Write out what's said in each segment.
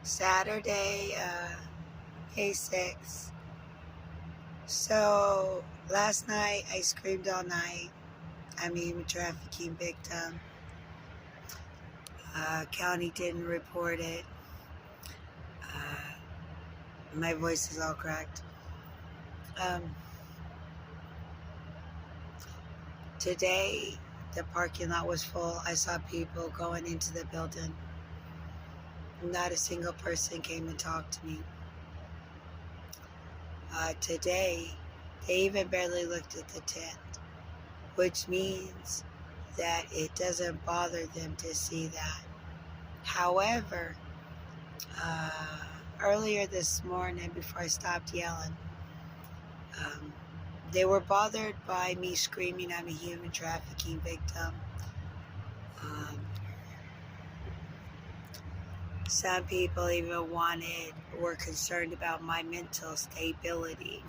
Saturday, May 6th. So last night I screamed all night. I'm a human trafficking victim. County didn't report it. My voice is all cracked. Today the parking lot was full. I saw people going into the building. Not a single person came and talked to me. Today, they even barely looked at the tent, which means that it doesn't bother them to see that. However, earlier this morning, before I stopped yelling, they were bothered by me screaming I'm a human trafficking victim. Some people even were concerned about my mental stability.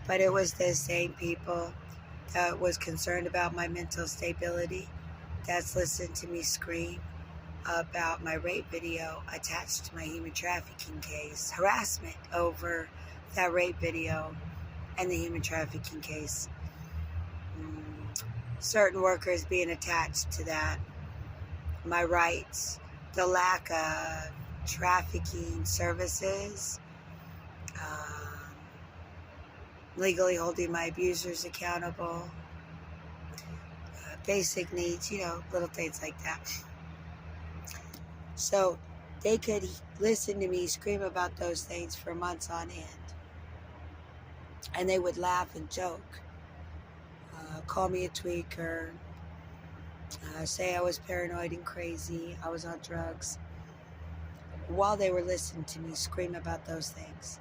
But it was the same people that was concerned about my mental stability that's listened to me scream about my rape video attached to my human trafficking case, harassment over that rape video and the human trafficking case. Certain workers being attached to that, my rights, the lack of trafficking services, legally holding my abusers accountable, basic needs, little things like that. So they could listen to me scream about those things for months on end. And they would laugh and joke, call me a tweaker, say I was paranoid and crazy, I was on drugs, while they were listening to me scream about those things.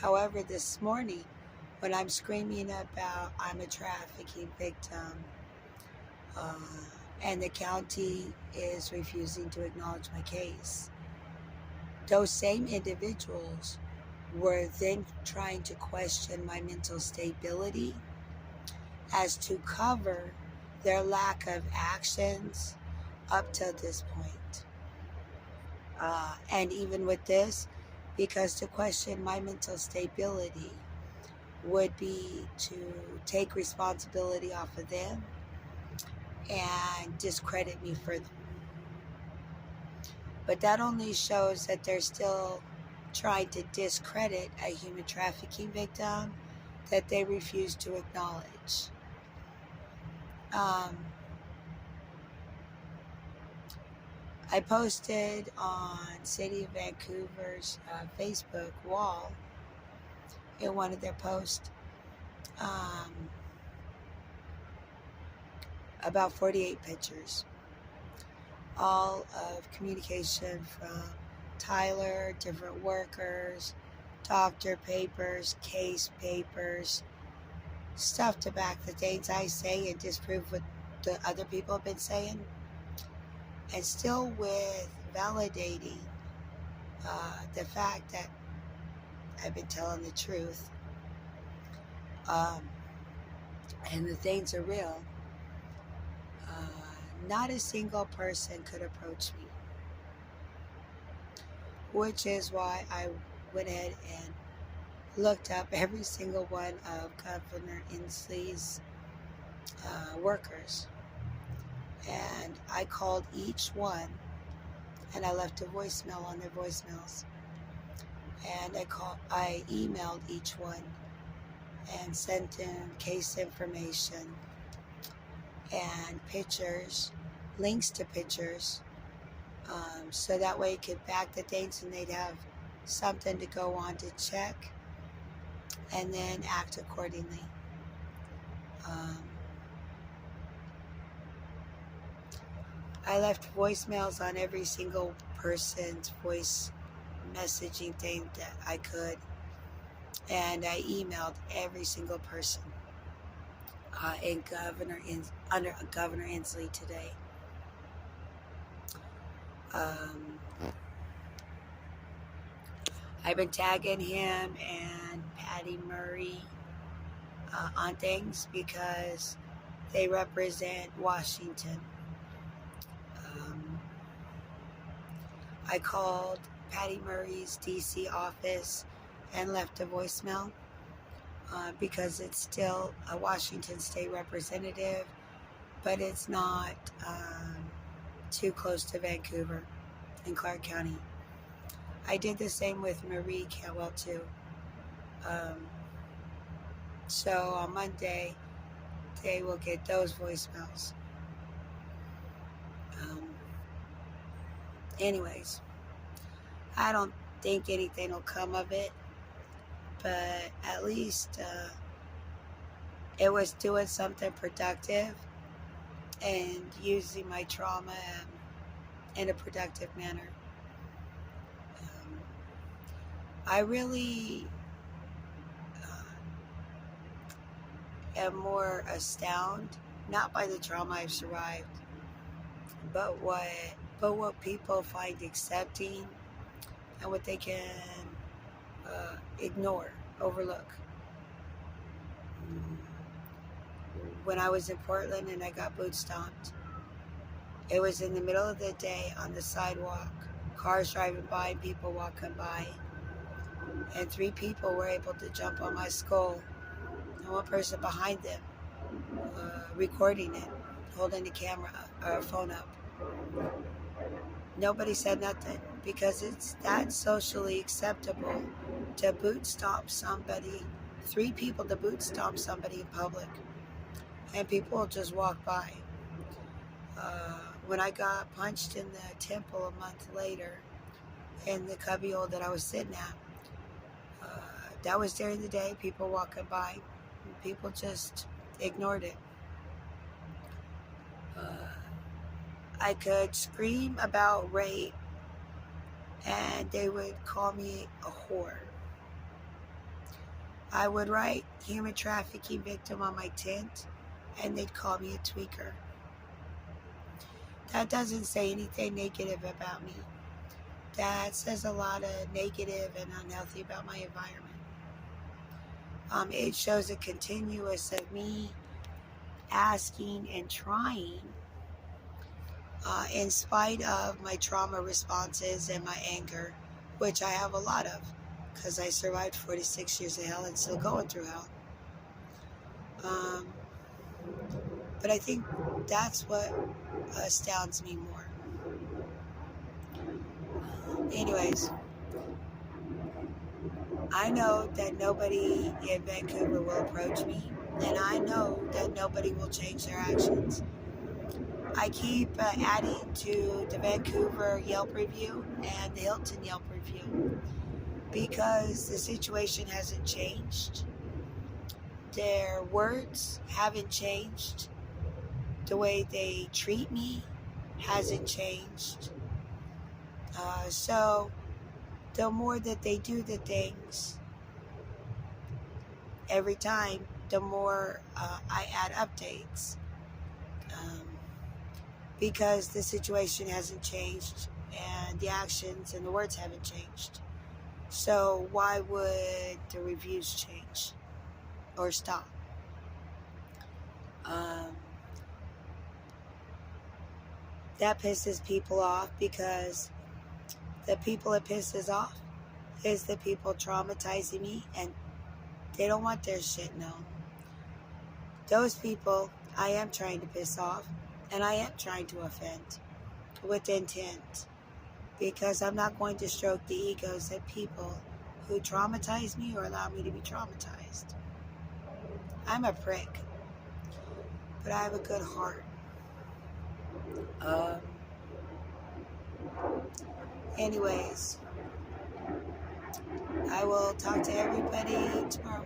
However, this morning, when I'm screaming about I'm a trafficking victim, and the county is refusing to acknowledge my case, those same individuals were then trying to question my mental stability as to cover their lack of actions up to this point. And even with this, because to question my mental stability would be to take responsibility off of them and discredit me further. But that only shows that they're still trying to discredit a human trafficking victim that they refuse to acknowledge. I posted on City of Vancouver's Facebook wall in one of their posts about 48 pictures, all of communication from Tyler, different workers, doctor papers, case papers, stuff to back the things I say and disprove what the other people have been saying, and still with validating the fact that I've been telling the truth, and the things are real. Not a single person could approach me, which is why I went ahead and looked up every single one of Governor Inslee's workers, and I called each one, and I left a voicemail on their voicemails, and I emailed each one and sent them case information and pictures, links to pictures, so that way it could back the things and they'd have something to go on to check and then act accordingly. I left voicemails on every single person's voice messaging thing that I could, and I emailed every single person under Governor Inslee today. I've been tagging him and Patty Murray on things because they represent Washington. I called Patty Murray's DC office and left a voicemail because it's still a Washington State representative, but it's not too close to Vancouver in Clark County. I did the same with Marie Cantwell too. So on Monday, they will get those voicemails. Anyways, I don't think anything will come of it, but at least it was doing something productive and using my trauma in a productive manner. I really am more astounded, not by the trauma I've survived, but what people find accepting and what they can ignore, overlook. When I was in Portland and I got boot stomped, it was in the middle of the day on the sidewalk, cars driving by, people walking by, and 3 people were able to jump on my skull, and one person behind them recording it, holding the camera or phone up. Nobody said nothing because it's that socially acceptable to boot stomp somebody, 3 people to boot stomp somebody in public, and people will just walk by. When I got punched in the temple a month later in the cubbyhole that I was sitting at, that was during the day, people walking by, people just ignored it. I could scream about rape and they would call me a whore. I would write human trafficking victim on my tent and they'd call me a tweaker. That doesn't say anything negative about me. That says a lot of negative and unhealthy about my environment. It shows a continuous of me asking and trying, in spite of my trauma responses and my anger, which I have a lot of, because I survived 46 years of hell and still going through hell. But I think that's what astounds me more. Anyways, I know that nobody in Vancouver will approach me, and I know that nobody will change their actions. I keep adding to the Vancouver Yelp review and the Hilton Yelp review because the situation hasn't changed. Their words haven't changed. The way they treat me hasn't changed. So the more that they do the things every time, the more I add updates. Because the situation hasn't changed and the actions and the words haven't changed. So why would the reviews change or stop? That pisses people off because the people it pisses off is the people traumatizing me and they don't want their shit known. Those people I am trying to piss off and I am trying to offend with intent because I'm not going to stroke the egos of people who traumatize me or allow me to be traumatized. I'm a prick, but I have a good heart. Anyways, I will talk to everybody tomorrow.